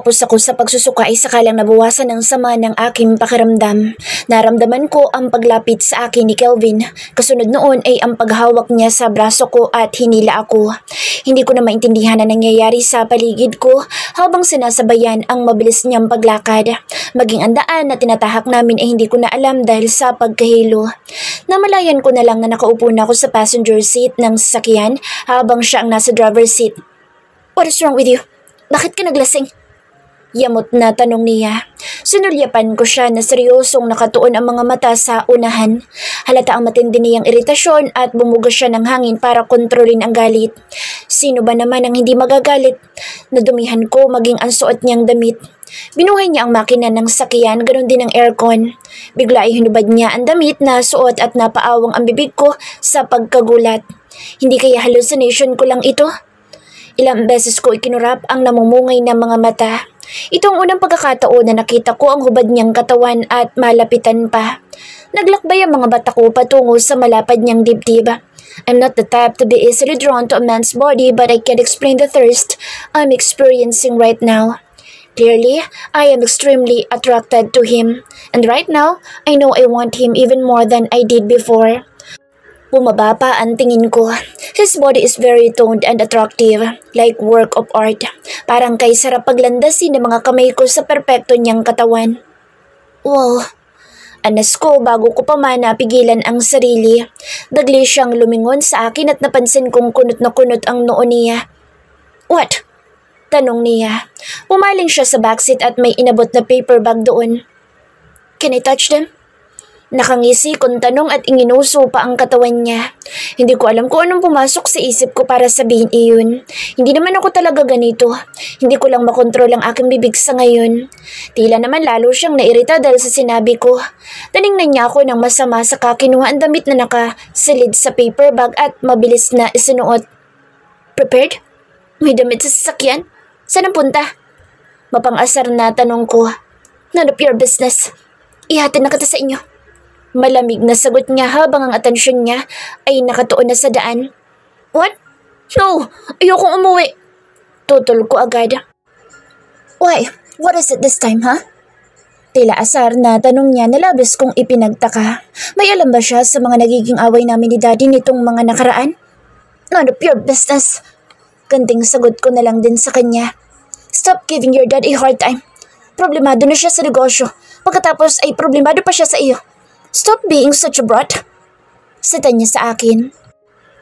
Tapos ako sa pagsusuka ay sakalang nabawasan ng sama ng aking pakiramdam. Naramdaman ko ang paglapit sa akin ni Kelvin. Kasunod noon ay ang paghawak niya sa braso ko at hinila ako. Hindi ko na maintindihan na nangyayari sa paligid ko habang sinasabayan ang mabilis niyang paglakad. Maging ang daan na tinatahak namin ay hindi ko na alam dahil sa pagkahilo. Namalayan ko na lang na nakaupo na ako sa passenger seat ng sasakyan habang siya ang nasa driver's seat. What is wrong with you? Bakit ka naglasing? Yamot na tanong niya. Sinulyapan ko siya na seryosong nakatuon ang mga mata sa unahan. Halata ang matindi niyang iritasyon at bumuga siya ng hangin para kontrolin ang galit. Sino ba naman ang hindi magagalit? Nadumihan ko maging ang suot niyang damit. Binuhay niya ang makina ng sakyan, ganoon din ang aircon. Bigla ay hinubad niya ang damit na suot at napaawang ang bibig ko sa pagkagulat. Hindi kaya hallucination ko lang ito? Ilang beses ko ikinurap ang namumungay na mga mata. Ito ang unang pagkakataon na nakita ko ang hubad niyang katawan at malapitan pa. Naglakbay ang mga bata ko patungo sa malapad niyang dibdib. I'm not the type to be easily drawn to a man's body, but I can't explain the thirst I'm experiencing right now. Clearly, I am extremely attracted to him. And right now, I know I want him even more than I did before. Bumaba pa ang tingin ko. His body is very toned and attractive, like work of art. Parang kay sarap paglandasin ng mga kamay ko sa perpekto niyang katawan. Wow! Anas ko bago ko pa man napigilan ang sarili. Dagli siyang lumingon sa akin at napansin kong kunot na kunot ang noo niya. What? Tanong niya. Pumaling siya sa backseat at may inabot na paper bag doon. Can I touch them? Nakangisi kong tanong at inginuso pa ang katawan niya. Hindi ko alam kung anong pumasok sa isip ko para sabihin iyon. Hindi naman ako talaga ganito. Hindi ko lang makontrol ang aking bibig sa ngayon. Tila naman lalo siyang nairita dahil sa sinabi ko. Taningnan niya ako ng masama saka kinuha ang damit na nakasilid sa paper bag at mabilis na isinuot. Prepared? May damit sa sasakyan? Saan ang punta? Mapang-asar na tanong ko. None of your business. Ihatid na kita sa inyo. Malamig na sagot niya habang ang atensyon niya ay nakatuon na sa daan. What? No! Ayokong umuwi! Tutol ko agad. Why? What is it this time, ha? Tila asar na tanong niya na labis kong ipinagtaka. May alam ba siya sa mga nagiging away namin ni Daddy nitong mga nakaraan? None of your business. Ganting sagot ko na lang din sa kanya. Stop giving your dad a hard time. Problemado na siya sa negosyo. Pagkatapos ay problemado pa siya sa iyo. Stop being such a brat. Sita niya sa akin.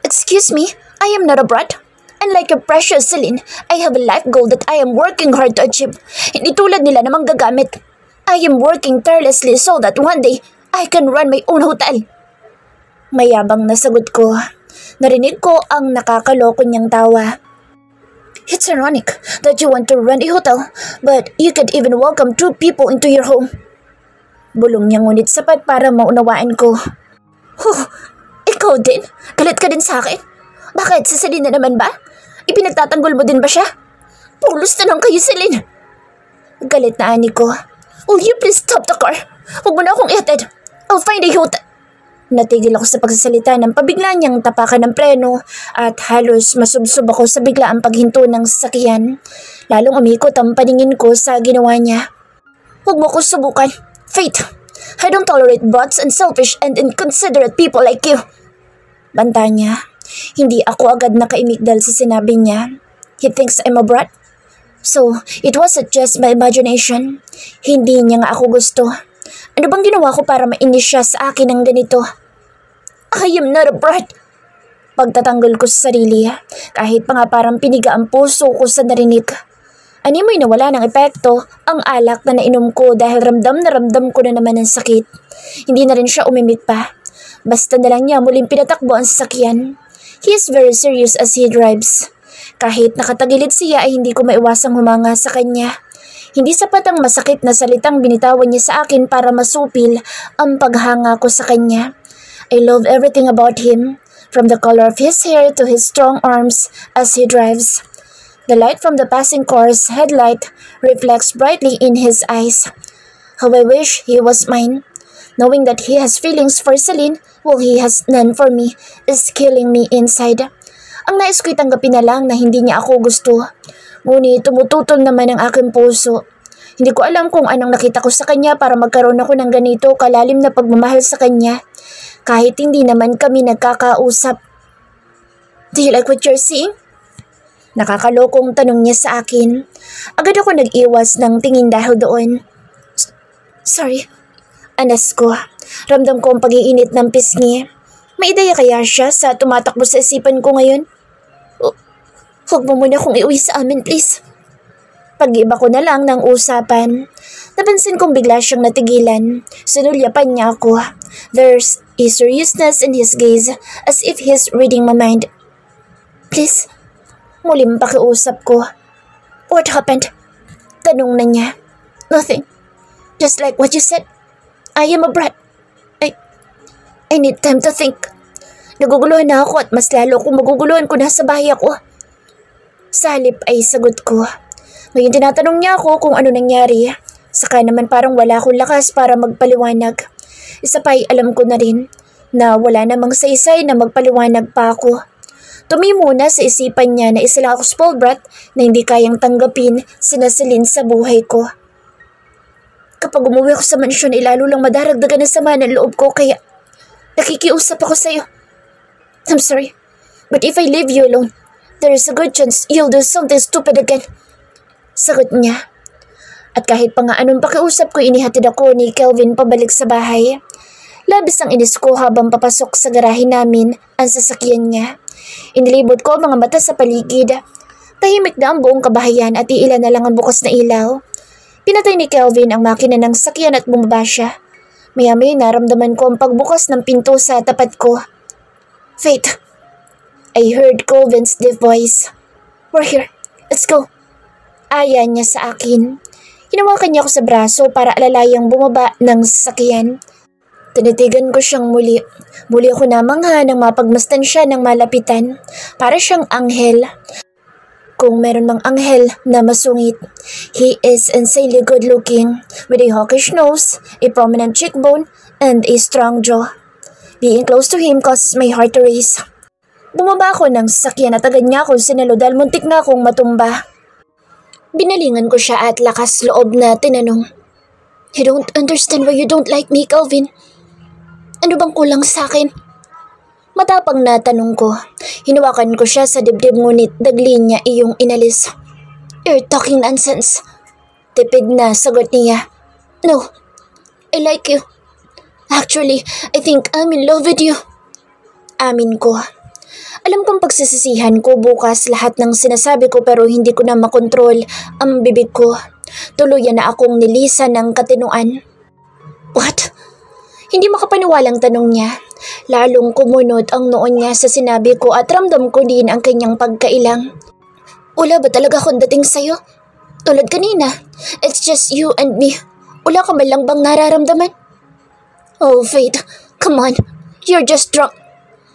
Excuse me, I am not a brat. Unlike your precious Celine, I have a life goal that I am working hard to achieve. Hindi tulad nila na manggagamit. I am working tirelessly so that one day, I can run my own hotel. Mayabang na sagot ko. Narinig ko ang nakakaloko niyang tawa. It's ironic that you want to run a hotel, but you can't even welcome 2 people into your home. Bulong niya ngunit sapat para maunawaan ko. Ikaw din? Galit ka din sa akin? Bakit? Si Celine na naman ba? Ipinagtatanggol mo din ba siya? Pulos na lang kayo, Celine. Galit na ani ko. Will you please stop the car? Huwag mo na akong ihatid. I'll find a hotel. Natigil ako sa pagsasalita ng pabigla niyang tapakan ng preno at halos masubsob ako sa biglaang paghinto ng sasakyan. Lalong umikot ang paningin ko sa ginawa niya. Huwag mo ko subukan. Fate, I don't tolerate brats and selfish and inconsiderate people like you. Banta niya. Hindi ako agad nakaimik dahil sa sinabi niya. He thinks I'm a brat? So, it wasn't just my imagination. Hindi niya nga ako gusto. Ano bang ginawa ko para mainis siya sa akin ng ganito? I am not a brat. Pagtatanggol ko sa sarili, kahit pa nga parang piniga ang puso ko sa narinig. Animoy nawala ng epekto ang alak na nainom ko dahil ramdam na ramdam ko na naman ang sakit. Hindi na rin siya umimik pa. Basta na lang niya muling pinatakbo ang sasakyan. He is very serious as he drives. Kahit nakatagilid siya ay hindi ko maiwasang humanga sa kanya. Hindi sapat ang masakit na salitang binitawan niya sa akin para masupil ang paghanga ko sa kanya. I love everything about him, from the color of his hair to his strong arms as he drives. The light from the passing car's headlight reflects brightly in his eyes. How I wish he was mine. Knowing that he has feelings for Celine while he has none for me is killing me inside. Ang nais ko'y tanggapin na lang na hindi niya ako gusto. Ngunit tumututol naman ang aking puso. Hindi ko alam kung anong nakita ko sa kanya para magkaroon ako ng ganito kalalim na pagmamahal sa kanya. Kahit hindi naman kami nagkakausap. Do you like what you're seeing? Nakakalokong tanong niya sa akin. Agad ako nag-iwas ng tingin dahil doon. Sorry. Anas ko. Ramdam ko ang pag-iinit ng pisngi. May ideya kaya siya sa tumatakbo sa isipan ko ngayon? Huwag mo muna akong iuwi sa amin, please. Pag-iba ko na lang ng usapan. Napansin kong bigla siyang natigilan. Sinulyapan niya ako. There's a seriousness in his gaze as if he's reading my mind. Please. Muling pakiusap ko. What happened? Tanong na niya. Nothing. Just like what you said. I am a brat. I need time to think. Naguguluhan na ako at mas lalo kung maguguluhan ko na sa bahay ako. Sa halip ay sagot ko. Ngayon tinatanong niya ako kung ano nangyari. Saka naman parang wala akong lakas para magpaliwanag. Isa pa ay alam ko na rin na wala namang saysay na magpaliwanag pa ako. Tumimuna sa isipan niya na isa lang ako spoiled brat na hindi kayang tanggapin sinasilin sa buhay ko. Kapag umuwi ako sa mansyon ay lalo lang madaragdagan ng sama ng loob ko kaya nakikiusap ako sa iyo. I'm sorry, but if I leave you alone, there is a good chance you'll do something stupid again. Sagot niya. At kahit pa nga anong pakiusap ko, inihatid ako ni Kelvin pabalik sa bahay. Labis ang inis ko habang papasok sa garahe namin ang sasakyan niya. Inilibot ko ang mga mata sa paligid. Tahimik na ang buong kabahayan at iilan na lang ang bukas na ilaw. Pinatay ni Kelvin ang makina ng sakyan at bumaba siya. Maya-maya naramdaman ko ang pagbukas ng pinto sa tapat ko. Faith. I heard Kelvin's deep voice. We're here. Let's go. Aya niya sa akin. Hinawakan niya ako sa braso para alalayang bumaba ng sasakyan. Tinitigan ko siyang muli. Muli ako namangha nang mapagmasdan siya ng malapitan. Para siyang anghel. Kung meron mang anghel na masungit. He is insanely good looking with a hawkish nose, a prominent cheekbone, and a strong jaw. Being close to him causes my heart to race. Bumaba ako ng sasakyan at agad niya akong sinalo dahil muntik na akong matumba. Binalingan ko siya at lakas loob na tinanong. I don't understand why you don't like me, Kelvin. Ano bang kulang sa akin? Matapang na tanong ko. Hinawakan ko siya sa dibdib ngunit dagli niya iyong inalis. You're talking nonsense. Tipid na sagot niya. No, I like you. Actually, I think I'm in love with you. Amin ko. Alam kong pagsisisihan ko bukas lahat ng sinasabi ko pero hindi ko na makontrol ang bibig ko. Tuluyan na akong nilisan ng katinuan. What? Hindi makapaniwalang tanong niya. Lalong kumunot ang noon niya sa sinabi ko at ramdam ko din ang kanyang pagkailang. Wala ba talaga akong dating sa'yo? Tulad kanina, it's just you and me. Wala ka man lang bang nararamdaman? Oh, Faith, come on. You're just drunk.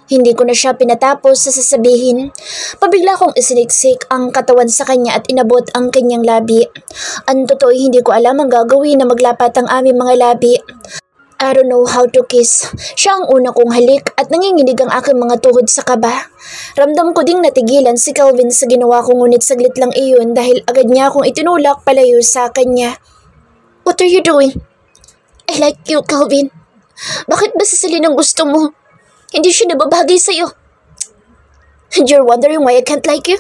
Hindi ko na siya pinatapos sa sasabihin. Pabigla kong isiniksik ang katawan sa kanya at inabot ang kanyang labi. Ang totoo hindi ko alam ang gagawin na maglapat ang aming mga labi. I don't know how to kiss. Siya ang una kong halik at nanginginig ang aking mga tuhod sa kaba. Ramdam ko ding natigilan si Kelvin sa ginawa ko ngunit saglit lang iyon dahil agad niya akong itinulak palayo sa kanya. What are you doing? I like you, Kelvin. Bakit ba sasalin ang gusto mo? Hindi siya nababagay sa'yo. And you're wondering why I can't like you?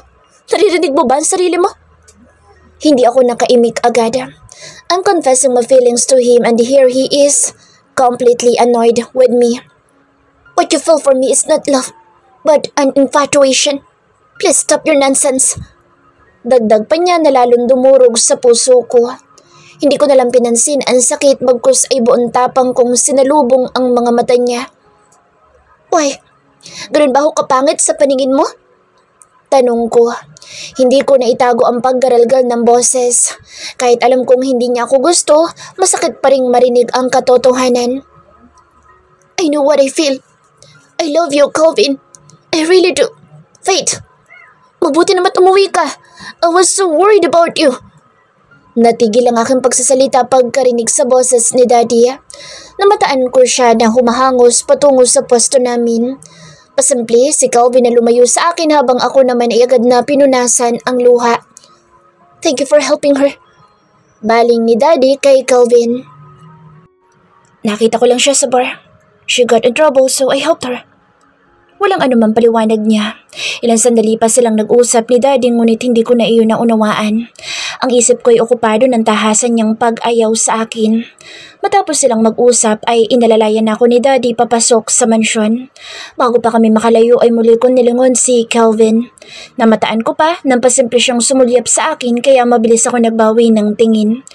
Naririnig mo ba ang sarili mo? Hindi ako nakaimik agad. I'm confessing my feelings to him and here he is, completely annoyed with me. What you feel for me is not love, but an infatuation. Please stop your nonsense. Dagdag pa niya na lalong dumurog sa puso ko. Hindi ko nalang pinansin ang sakit bagkus ay buong tapang kong sinalubong ang mga mata niya. Why? Ganun ba ako kapangit sa paningin mo? Tanong ko. Hindi ko naitago ang paggaralgal ng boses. Kahit alam kong hindi niya ako gusto, masakit pa ring marinig ang katotohanan. I know what I feel. I love you, Kelvin. I really do. Faith, mabuti naman umuwi ka. I was so worried about you. Natigil ang aking pagsasalita pagkarinig sa boses ni Daddy. Namataan ko siya na humahangos patungo sa pwesto namin. Pasimple si Kelvin na lumayo sa akin habang ako naman ay agad na pinunasan ang luha. Thank you for helping her. Baling ni Daddy kay Calvin. Nakita ko lang siya sa bar. She got in trouble so I helped her. Walang anumang paliwanag niya. Ilang sandali pa silang nag-usap ni Daddy ngunit hindi ko na iyon naunawaan. Ang isip ko'y okupado ng tahasan niyang pag-ayaw sa akin. Matapos silang mag-usap ay inalalayan ako ni Daddy papasok sa mansyon. Bago pa kami makalayo ay muli ko nilingon si Calvin. Namataan ko pa nang pasimple siyang sumulyap sa akin kaya mabilis ako nagbawi ng tingin.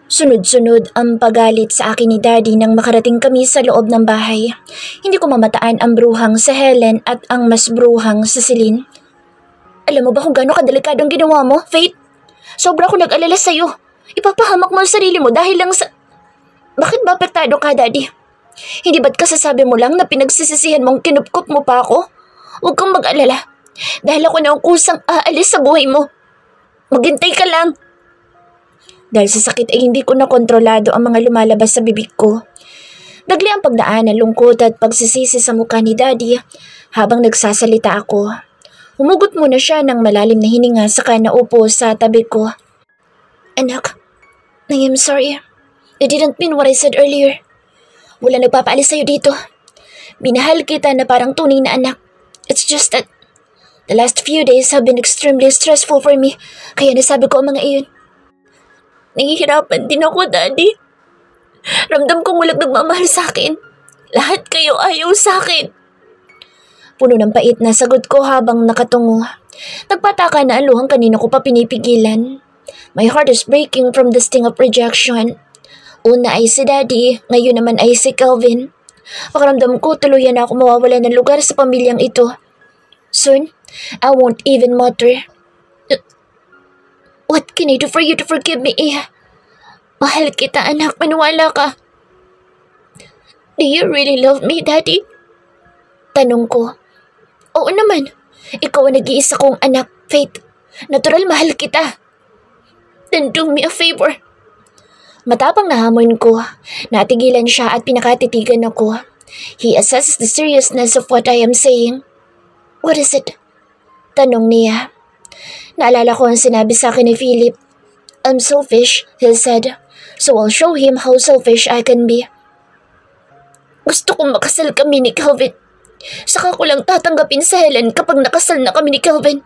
Sunod-sunod ang pagalit sa akin ni Daddy nang makarating kami sa loob ng bahay. Hindi ko mamataan ang bruhang sa Helen at ang mas bruhang sa Celine. Alam mo ba kung gaano kadelikado ang ginawa mo, Faith? Sobra ko nag-alala sa'yo. Ipapahamak mo ang sarili mo dahil lang sa... Bakit ba apektado ka, Daddy? Hindi ba't kasasabi mo lang na pinagsisisihan mong kinupkup mo pa ako? Huwag kang mag-alala. Dahil ako na ang kusang aalis sa buhay mo. Maghintay ka lang. Dahil sa sakit ay hindi ko nakontrolado ang mga lumalabas sa bibig ko. Bigla ang pagdaan ng lungkot at pagsisisi sa mukha ni Daddy habang nagsasalita ako. Humugot muna siya ng malalim na hininga saka naupo sa tabi ko. Anak, I am sorry. I didn't mean what I said earlier. Wala nagpapaalis sa'yo dito. Minahal kita na parang tunay na anak. It's just that the last few days have been extremely stressful for me. Kaya nasabi ko ang mga iyon. Nahihirapan din ako, Daddy. Ramdam kong walang nagmamahal sa akin. Lahat kayo ayaw sa akin. Puno ng pait na sagot ko habang nakatungo. Nagpataka na aluhang kanina ko pa pinipigilan. My heart is breaking from the sting of rejection. Una ay si Daddy, ngayon naman ay si Calvin. Pakiramdam ko tuluyan na ako mawawala ng lugar sa pamilyang ito. Soon, I won't even matter. What can I do for you to forgive me, Iha? Mahal kita, anak. Maniwala ka. Do you really love me, Daddy? Tanong ko. Oo naman. Ikaw ang nag-iisa kong anak, Faith. Natural mahal kita. Then do me a favor. Matapang na hamon ko. Natigilan siya at pinakatitigan ako. He assesses the seriousness of what I am saying. What is it? Tanong niya. Naalala ko ang sinabi sa akin ni Philip. I'm selfish, he said. So I'll show him how selfish I can be. Gusto kong makasal kami ni Calvin. Saka ko lang tatanggapin sa Helen kapag nakasal na kami ni Calvin.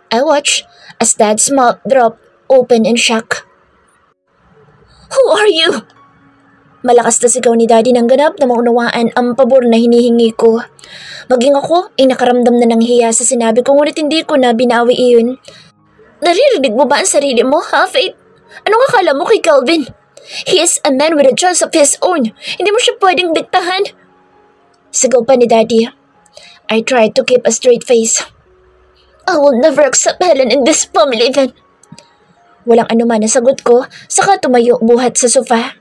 I watched as Dad's mouth dropped open in shock. Who are you? Malakas na sigaw ni Daddy ng ganap na maunawaan ang pabor na hinihingi ko. Maging ako ay nakaramdam na ng hiya sa sinabi ko ngunit hindi ko na binawi iyon. Naririnig mo ba ang sarili mo, ha, Faith? Anong akala mo kay Calvin? He is a man with a choice of his own. Hindi mo siya pwedeng diktahan. Sigaw pa ni Daddy. I tried to keep a straight face. I will never accept Helen in this family then. Walang anuman na sagot ko, saka tumayo buhat sa sofa.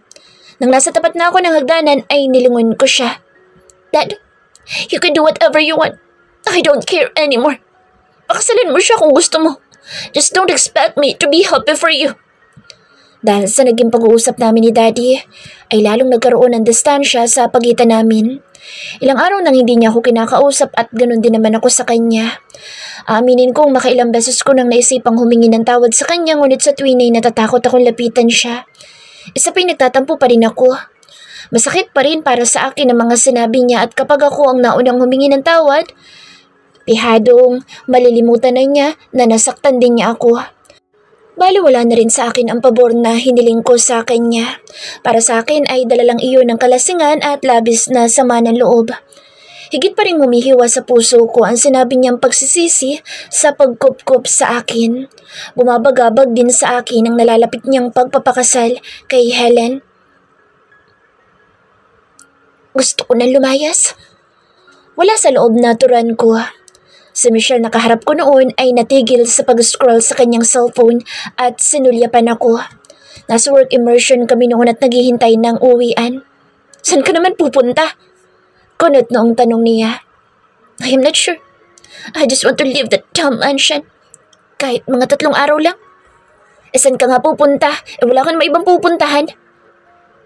Nang nasa tapat na ako ng hagdanan ay nilingon ko siya. Dad, you can do whatever you want. I don't care anymore. Pakasalan mo siya kung gusto mo. Just don't expect me to be happy for you. Dahil sa naging pag-uusap namin ni Daddy, ay lalong nagkaroon ng distansya sa pagitan namin. Ilang araw nang hindi niya ako kinakausap at ganun din naman ako sa kanya. Aminin kong makailang beses ko nang naisipang humingi ng tawad sa kanya ngunit sa tuwin ay natatakot akong lapitan siya. Isa pa'y nagtatampo pa rin ako. Masakit pa rin para sa akin ang mga sinabi niya at kapag ako ang naunang humingi ng tawad, pihadong malilimutan na niya na nasaktan din niya ako. Baliwala na rin sa akin ang pabor na hiniling ko sa kanya. Para sa akin ay dalalang iyon ng kalasingan at labis na sama ng loob. Higit pa rin humihiwa sa puso ko ang sinabi niyang pagsisisi sa pagkupkup sa akin. Bumabagabag din sa akin ang nalalapit niyang pagpapakasal kay Helen. Gusto ko na lumayas. Wala sa loob na turan ko. Si Michelle na kaharap ko noon ay natigil sa pag-scroll sa kanyang cellphone at sinulyapan ako. Nasa work immersion kami noon at naghihintay ng uwian. Saan ka naman pupunta? Kunot noong tanong niya. I am not sure. I just want to leave that damn mansion. Kahit mga 3 araw lang. Saan ka nga pupunta? Wala ka naman ibang pupuntahan.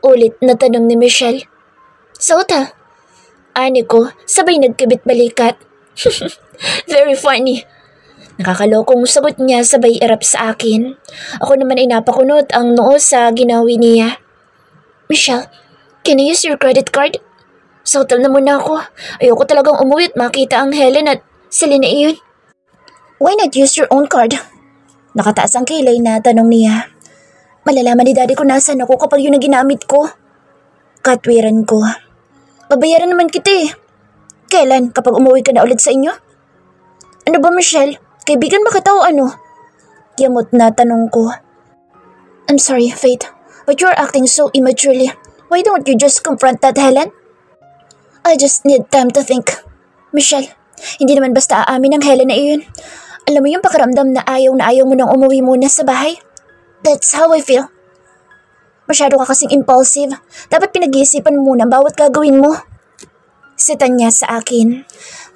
Ulit na tanong ni Michelle. Sa hotel. Ani ko, sabay nagkabit balikat. Very funny. Nakakalokong sagot niya sabay irap sa akin. Ako naman ay napakunot ang noo sa ginawi niya. Michelle, can I use your credit card? Sa hotel na muna ako. Ayoko talagang umuwi at makita ang Helen at Selena iyon. Why not use your own card? Nakataas ang kilay na tanong niya. Malalaman ni daddy ko nasan ako kapag yun ang ginamit ko. Katwiran ko. Babayaran naman kita eh. Kailan? Kapag umuwi ka na ulit sa inyo? Ano ba Michelle? Kaibigan ba kita o ano? Yamot na tanong ko. I'm sorry, Faith, but you're acting so immaturely. Why don't you just confront that Helen? I just need time to think. Michelle, hindi naman basta aamin ng Helen na iyon. Alam mo yung pakiramdam na ayaw mo nang umuwi muna sa bahay? That's how I feel. Masyado ka kasing impulsive. Dapat pinag-iisipan mo muna bawat gagawin mo. Sitan niya sa akin.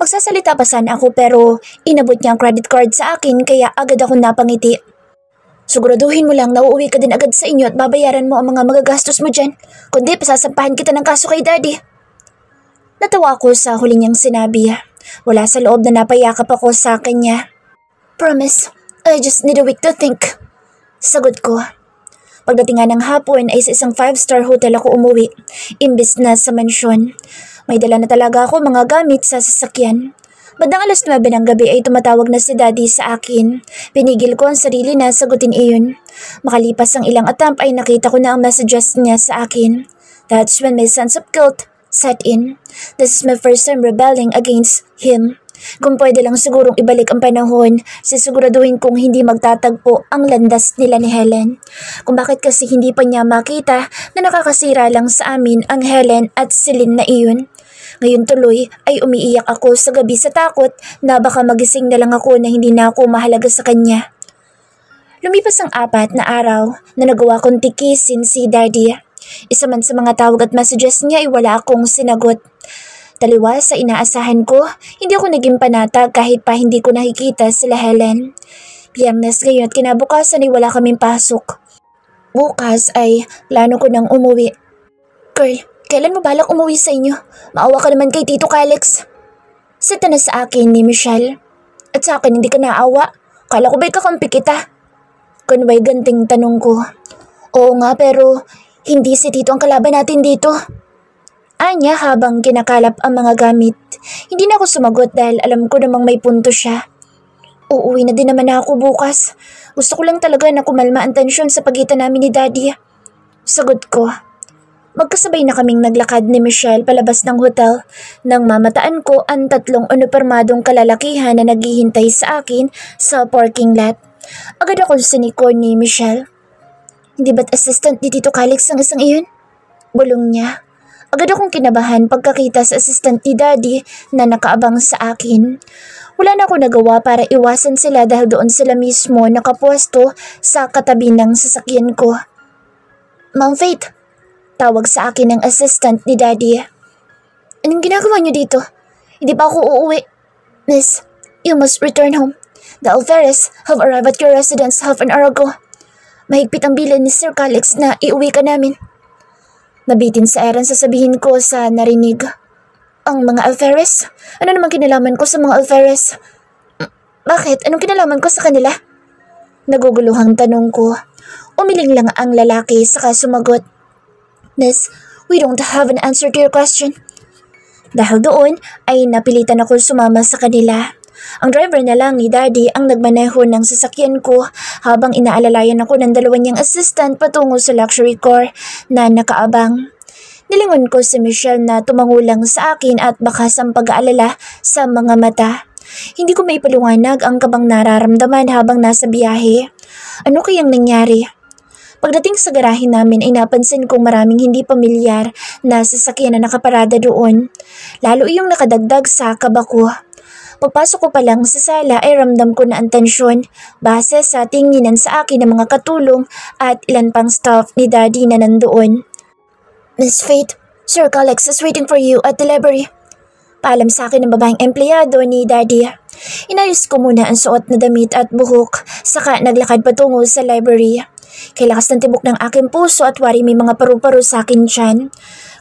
Magsasalita pa sana ako pero inabot niya ang credit card sa akin kaya agad ako napangiti. Siguraduhin mo lang na uuwi ka din agad sa inyo at babayaran mo ang mga magagastos mo dyan. Kundi pasasampahan kita ng kaso kay daddy. Natawa ako sa huli niyang sinabi. Wala sa loob na napayakap ako sa kanya. Promise, I just need a week to think. Sagot ko. Pagdating nga ng hapon ay sa isang 5-star hotel ako umuwi, imbis na sa mansyon. May dala na talaga ako mga gamit sa sasakyan. Bandang 9:00 ng gabi ay tumatawag na si daddy sa akin. Pinigil ko ang sarili na sagutin iyon. Makalipas ang ilang attempt ay nakita ko na ang messages niya sa akin. That's when my sense of guilt set in. This is my first time rebelling against him. Kung pwede lang sigurong ibalik ang panahon, sisiguraduhin kong hindi magtatagpo ang landas nila ni Helen. Kung bakit kasi hindi pa niya makita na nakakasira lang sa amin ang Helen at Celine na iyon. Ngayon tuloy ay umiiyak ako sa gabi sa takot na baka magising na lang ako na hindi na ako mahalaga sa kanya. Lumipas ang 4 na araw na nagawa kong tikisin si daddy. Isa man sa mga tawag at messages niya ay wala akong sinagot. Taliwas sa inaasahan ko, hindi ako naging panatag kahit pa hindi ko nakikita sila Helen. Biyernes ngayon at kinabukasan ay wala kaming pasok. Bukas ay plano ko nang umuwi. Girl, kailan mo balak umuwi sa inyo? Maawa ka naman kay Tito Calix. Sita na sa akin ni Michelle. At sa akin hindi ka naawa. Kala ko ba'y kakampi kita? Kunway ganting tanong ko. Oo nga pero hindi si Tito ang kalaban natin dito. Anya habang kinakalap ang mga gamit. Hindi na ako sumagot dahil alam ko namang may punto siya. Uuwi na din naman ako bukas. Gusto ko lang talaga na kumalma ang tensyon sa pagitan namin ni Daddy. Sagot ko. Magkasabay na kaming naglakad ni Michelle palabas ng hotel nang mamataan ko ang 3 unipormadong kalalakihan na naghihintay sa akin sa parking lot. Agad akong siniko ni Michelle. Hindi ba't assistant ni Tito Calix ang isang iyon? Bulong niya. Agad akong kinabahan pagkakita sa assistant ni Daddy na nakaabang sa akin. Wala na ako nagawa para iwasan sila dahil doon sila mismo nakapwesto sa katabi ng sasakyan ko. Ma'am Faith, tawag sa akin ng assistant ni Daddy. Anong ginagawa niyo dito? Hindi pa ako uuwi. Miss, you must return home. The Alvarez have arrived at your residence half an hour ago. Mahigpit ang bilan ni Sir Calix na iuwi ka namin. Nabitin sa Aaron sasabihin ko sa narinig. Ang mga Alvarez? Ano naman kinalaman ko sa mga Alvarez? Bakit? Anong kinalaman ko sa kanila? Naguguluhang tanong ko. Umiling lang ang lalaki saka sumagot. Miss, we don't have an answer to your question. Dahil doon ay napilitan ako sumama sa kanila. Ang driver na lang ni Daddy ang nagmaneho ng sasakyan ko habang inaalalayan ako ng 2 niyang assistant patungo sa luxury car na nakaabang. Nilingon ko si Michelle na tumangulang sa akin at bakas ang pag-aalala sa mga mata. Hindi ko maipaliwanag ang kabang nararamdaman habang nasa biyahe. Ano kayang nangyari? Pagdating sa garahe namin ay napansin kong maraming hindi pamilyar na sasakyan na nakaparada doon. Lalo iyong nakadagdag sa kaba ko. Pagpasok ko pa lang sa sala ay ramdam ko na ang tensyon base sa tinginan sa akin ng mga katulong at ilan pang staff ni Daddy na nandoon. Miss Faith, Sir Calix is waiting for you at the library. Paalam sa akin ng babaeng empleyado ni Daddy. Inayos ko muna ang suot na damit at buhok, saka naglakad patungo sa library. Kay lakas ng tibok ng aking puso at wari may mga paru-paro sa akin tiyan.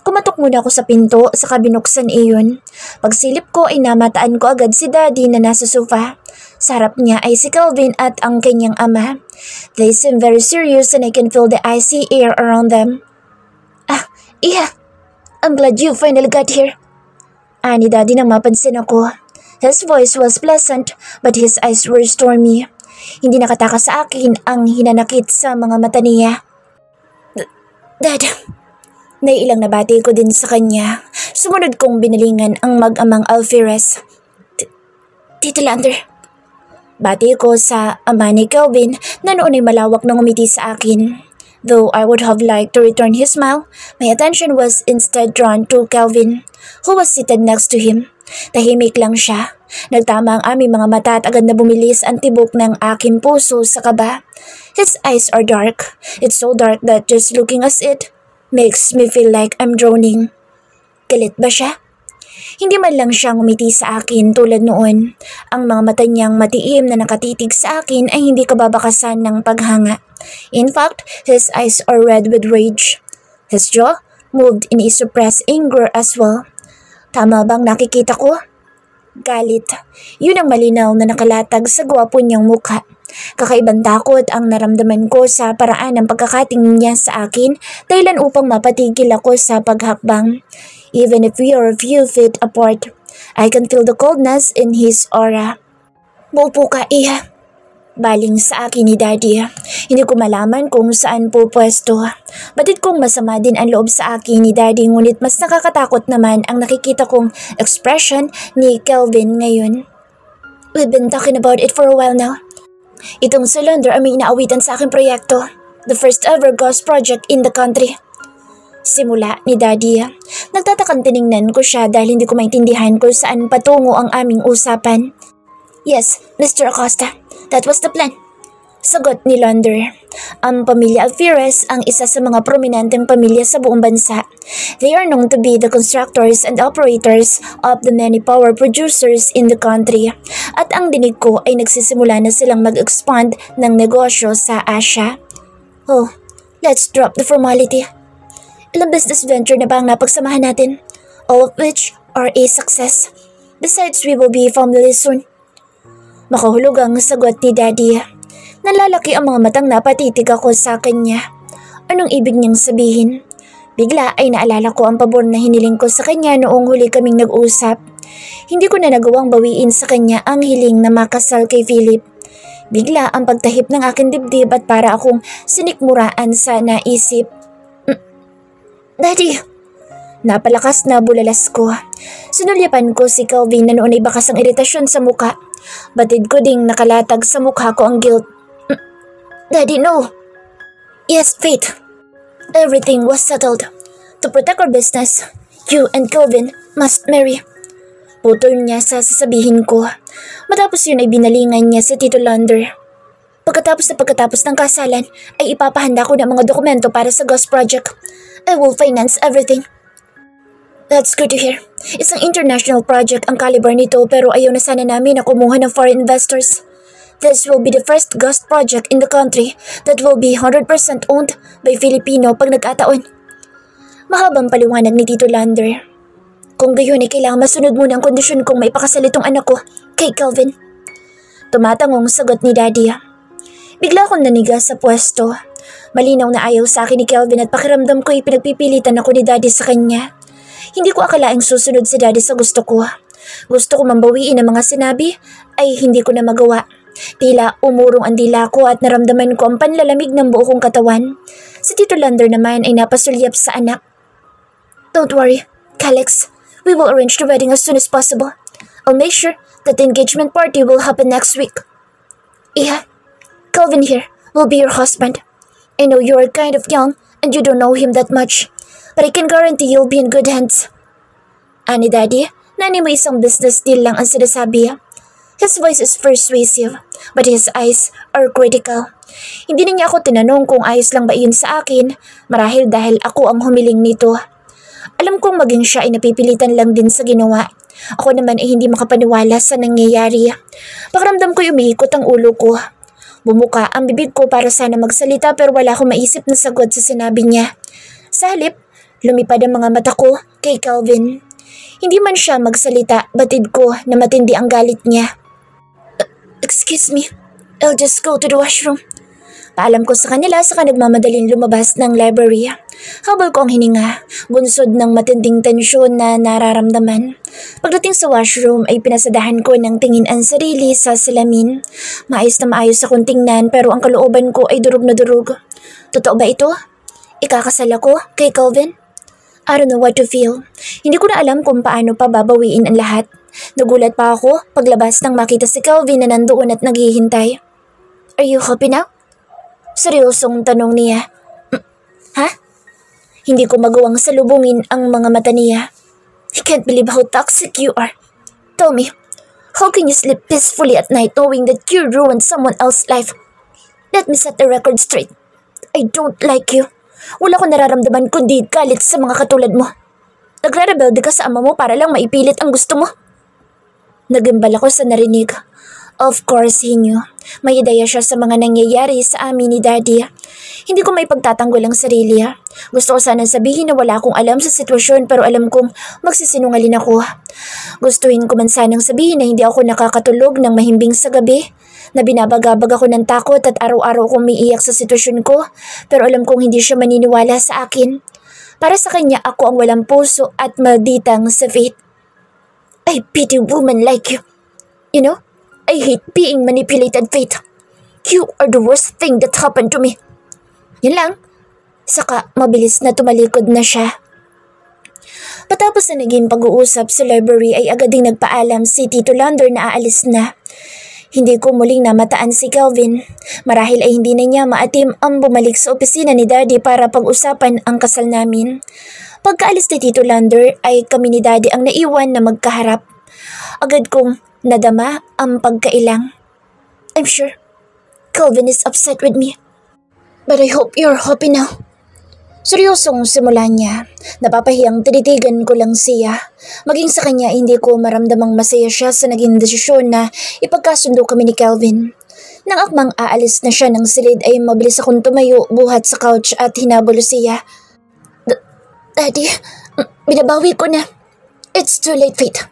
Kumatok muna ako sa pinto sa binuksan iyon. Pagsilip ko ay namataan ko agad si Daddy na nasa sofa. Sa harap niya ay si Kelvin at ang kanyang ama. They seem very serious and I can feel the icy air around them. Ah, Iha, I'm glad you finally got here. Ni Daddy nang mapansin ako. His voice was pleasant but his eyes were stormy. Hindi nakatakas sa akin ang hinanakit sa mga mata niya. Dad, naiilang nabati ko din sa kanya. Sumunod kong binalingan ang mag-amang Alferez. Tito Lander. Bati ko sa ama ni Kelvin na noon ay malawak na ngumiti sa akin. Though I would have liked to return his smile, my attention was instead drawn to Kelvin, who was seated next to him. Tahimik lang siya. Nagtama ang aming mga mata at agad na bumilis ang tibok ng aking puso sa kaba. His eyes are dark. It's so dark that just looking at it makes me feel like I'm drowning. Galit ba siya? Hindi man lang siya ngumiti sa akin tulad noon. Ang mga mata niyang matiim na nakatitig sa akin ay hindi kababakasan ng paghanga. In fact, his eyes are red with rage. His jaw moved in a suppressed anger as well. Tama bang nakikita ko? Galit. Yun ang malinaw na nakalatag sa gwapo niyang mukha. Kakaibang takot ang naramdaman ko sa paraan ng pagkakatingin niya sa akin dahilan upang mapatigil ako sa paghakbang. Even if we are a few feet apart, I can feel the coldness in his aura. Maupo ka, Iha. Baling sa akin ni Daddy. Hindi ko malaman kung saan po pwesto. Batid kong masama din ang loob sa akin ni Daddy ngunit mas nakakatakot naman ang nakikita kong expression ni Kelvin ngayon. We've been talking about it for a while now. Itong cylinder ay may inaawitan sa aking proyekto. The first ever ghost project in the country. Simula ni Daddy. Nagtatakang tiningnan ko siya dahil hindi ko maintindihan kung saan patungo ang aming usapan. Yes, Mr. Acosta, that was the plan. Sagot ni Lander. Ang pamilya Alferez ang isa sa mga prominenteng pamilya sa buong bansa. They are known to be the constructors and operators of the many power producers in the country. At ang dinig ko ay nagsisimula na silang mag-expand ng negosyo sa Asia. Oh, let's drop the formality. Ilang business venture na ba ang napagsamahan natin? All of which are a success. Besides, we will be family soon. Makahulog ang sagot ni Daddy. Nalalaki ang mga matang napatitig ako sa kanya. Anong ibig niyang sabihin? Bigla ay naalala ko ang pabor na hiniling ko sa kanya noong huli kaming nag-usap. Hindi ko na nagawang bawiin sa kanya ang hiling na makasal kay Philip. Bigla ang pagtahip ng aking dibdib at para akong sinikmuraan sa naisip. Daddy! Napalakas na bulalas ko. Sinulyapan ko si Kelvin na noon ay bakas ang iritasyon sa muka. Batid ko ding nakalatag sa mukha ko ang guilt. Daddy, no! Yes, Faith. Everything was settled. To protect our business, you and Kelvin must marry. Putol niya sa sasabihin ko. Matapos yun ay binalingan niya si Tito Lander. Pagkatapos ng kasalan ay ipapahanda ko ng mga dokumento para sa Ghost Project. I will finance everything. That's good to hear. Isang international project ang caliber nito pero ayaw na sana namin na kumuha ng foreign investors. This will be the first ghost project in the country that will be 100% owned by Filipino pag nagkataon. Mahabang paliwanag ni Tito Lander. Kung gayon ay kailangan masunod muna ang kondisyon kong maipakasal itong anak ko kay Kelvin. Tumatangong sagot ni Daddy. Bigla akong naniga sa pwesto. Malinaw na ayaw sa akin ni Kelvin at pakiramdam ko ay pinagpipilitan ako ni Daddy sa kanya. Hindi ko akalaing susunod si Daddy sa gusto ko. Gusto ko mambawiin ang mga sinabi ay hindi ko na magawa. Tila umurong ang dila ko at naramdaman ko ang panlalamig ng buo kong katawan. Si Tito Lander naman ay napasulyap sa anak. Don't worry, Calix. We will arrange the wedding as soon as possible. I'll make sure that the engagement party will happen next week. Iha, Kelvin here will be your husband. I know you are kind of young and you don't know him that much. But I can guarantee you'll be in good hands. Ani Daddy, nani mo isang business deal lang ang sinasabi. His voice is persuasive, but his eyes are critical. Hindi na niya ako tinanong kung ayos lang ba iyon sa akin, marahil dahil ako ang humiling nito. Alam kong maging siya ay napipilitan lang din sa ginawa. Ako naman ay hindi makapaniwala sa nangyayari. Pakiramdam ko umiikot ang ulo ko. Bumuka ang bibig ko para sana magsalita pero wala akong maisip na sagot sa sinabi niya. Sa halip, Lumipad ang mga mata ko kay Calvin. Hindi man siya magsalita, batid ko na matindi ang galit niya. Excuse me, I'll just go to the washroom. Paalam ko sa kanila saka nagmamadaling lumabas ng library. Habol ko ang hininga, bunsod ng matinding tensyon na nararamdaman. Pagdating sa washroom ay pinasadahan ko ng tingin ang sarili sa salamin. Maayos na maayos akong tingnan pero ang kalooban ko ay durog na durog. Totoo ba ito? Ikakasal ako kay Calvin? I don't know what to feel. Hindi ko na alam kung paano pa babawiin ang lahat. Nagulat pa ako paglabas nang makita si Calvin na nandoon at naghihintay. Are you happy now? Seryosong tanong niya. Ha? Hindi ko magawang salubungin ang mga mata niya. I can't believe how toxic you are. Tell me, how can you sleep peacefully at night knowing that you ruined someone else's life? Let me set the record straight. I don't like you. Wala ko nararamdaman kundi galit sa mga katulad mo. Nagre-rebelde ka sa ama mo para lang maipilit ang gusto mo. Nagimbal ako sa narinig. Of course, he knew. May ideya siya sa mga nangyayari sa amin ni Daddy. Hindi ko may pagtatanggol ang sarili. Gusto ko sanang sabihin na wala akong alam sa sitwasyon pero alam kong magsisinungaling ako. Gustuhin ko man sanang sabihin na hindi ako nakakatulog ng mahimbing sa gabi, na binabagabag ako ng takot at araw-araw kong umiiyak sa sitwasyon ko, pero alam kong hindi siya maniniwala sa akin. Para sa kanya, ako ang walang puso at malditang sa faith. I pity women like you. You know? I hate being manipulated, Faith. You are the worst thing that happened to me. Yun lang. Saka mabilis na tumalikod na siya. Patapos na naging pag-uusap sa library ay agad ding nagpaalam si Tito Lander na aalis na. Hindi ko muling namataan si Calvin. Marahil ay hindi na niya maatim ang bumalik sa opisina ni Daddy para pag-usapan ang kasal namin. Pagkaalis ni Tito Lander ay kami ni Daddy ang naiwan na magkaharap. Agad kong nadama ang pagkailang. I'm sure Calvin is upset with me. But I hope you're happy now. Seryosong simula niya. Napapahiyang tinitigan ko lang siya. Maging sa kanya hindi ko maramdamang masaya siya sa naging desisyon na ipagkasundo kami ni Calvin. Nang akmang aalis na siya ng silid ay mabilis akong tumayo buhat sa couch at hinabol siya. Daddy, binabawi ko na. It's too late, Faith.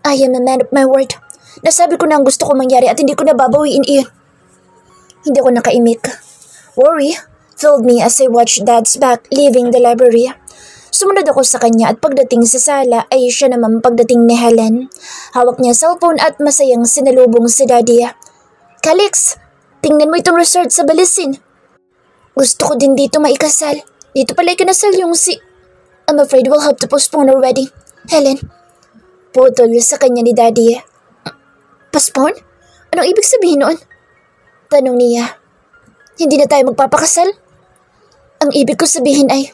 I am a man of my word. Nasabi ko na ang gusto ko mangyari at hindi ko nababawiin iyon. Hindi ko nakaimik. Worry filled me as I watched Dad's back leaving the library. Sumunod ako sa kanya at pagdating sa sala ay siya naman pagdating ni Helen. Hawak niya cellphone at masayang sinalubong si Daddy. Calix, tingnan mo itong resort sa Balisin. Gusto ko din dito maikasal. Dito pala ikinasal yung si... I'm afraid we'll have to postpone our wedding. Helen. Putol sa kanya ni Daddy. Postpone? Anong ibig sabihin noon? Tanong niya. Hindi na tayo magpapakasal? Ang ibig ko sabihin ay,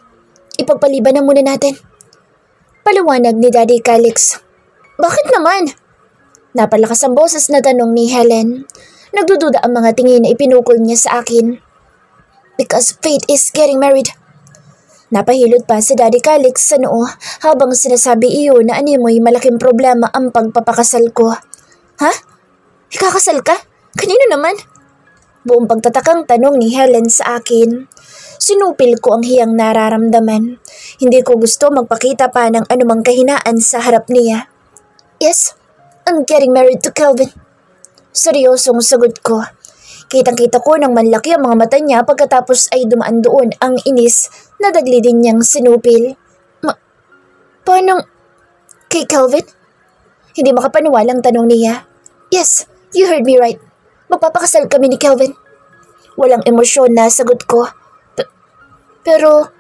ipagpaliban na muna natin. Paliwanag ni Daddy Calix. Bakit naman? Napalakas ang boses na tanong ni Helen. Nagdududa ang mga tingin na ipinukol niya sa akin. Because Faith is getting married. Napahilot pa si Daddy Calix sa noo habang sinasabi iyon na animoy malaking problema ang pagpapakasal ko. Ha? Ikakasal ka? Kanino naman? Buong pagtatakang tanong ni Helen sa akin. Sinupil ko ang hiyang nararamdaman. Hindi ko gusto magpakita pa ng anumang kahinaan sa harap niya. Yes, I'm getting married to Calvin. Seryosong sagot ko. Kitang-kita ko nang manlaki ang mga mata niya pagkatapos ay dumaan doon ang inis na dagli din niyang sinupil. Paano? Kay Calvin? Hindi makapaniwalang tanong niya. Yes, you heard me right. Magpapakasal kami ni Calvin. Walang emosyon na sagot ko. Pero,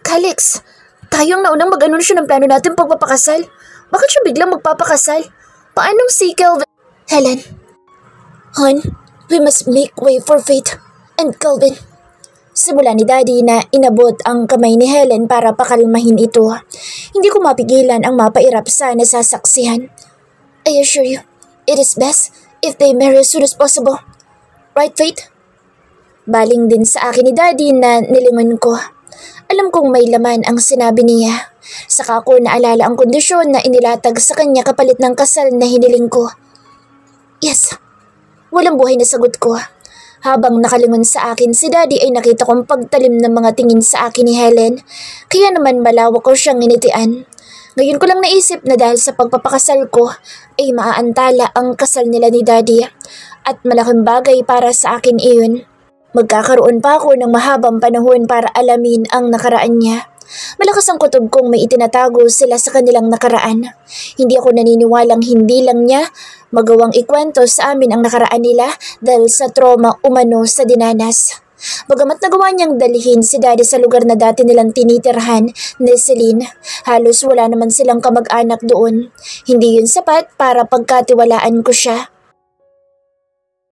Calix, tayong naunang mag-anunsyo ng plano natin pagpapakasal. Bakit siya biglang magpapakasal? Paanong si Calvin? Helen. Hon, we must make way for Faith and Calvin. Simula ni Daddy na inabot ang kamay ni Helen para pakalmahin ito. Hindi ko mapigilan ang mapairap sa nasasaksihan. I assure you, it is best if they marry as soon as possible. Right, Faith? Baling din sa akin ni Daddy na nilingon ko. Alam kong may laman ang sinabi niya. Saka ko naalala ang kondisyon na inilatag sa kanya kapalit ng kasal na hiniling ko. Yes. Walang buhay na sagot ko. Habang nakalingon sa akin si Daddy ay nakita kong pagtalim ng mga tingin sa akin ni Helen. Kaya naman malawak ko siyang initian. Ngayon ko lang naisip na dahil sa pagpapakasal ko ay maaantala ang kasal nila ni Daddy. At malaking bagay para sa akin iyon. Magkakaroon pa ako ng mahabang panahon para alamin ang nakaraan niya. Malakas ang kutob kong may itinatago sila sa kanilang nakaraan. Hindi ako naniniwalang hindi lang niya magawang ikwento sa amin ang nakaraan nila dahil sa trauma umano sa dinanas. Bagamat nagawa niyang dalhin si Daddy sa lugar na dati nilang tinitirhan ni Celine, halos wala naman silang kamag-anak doon. Hindi yun sapat para pagkatiwalaan ko siya.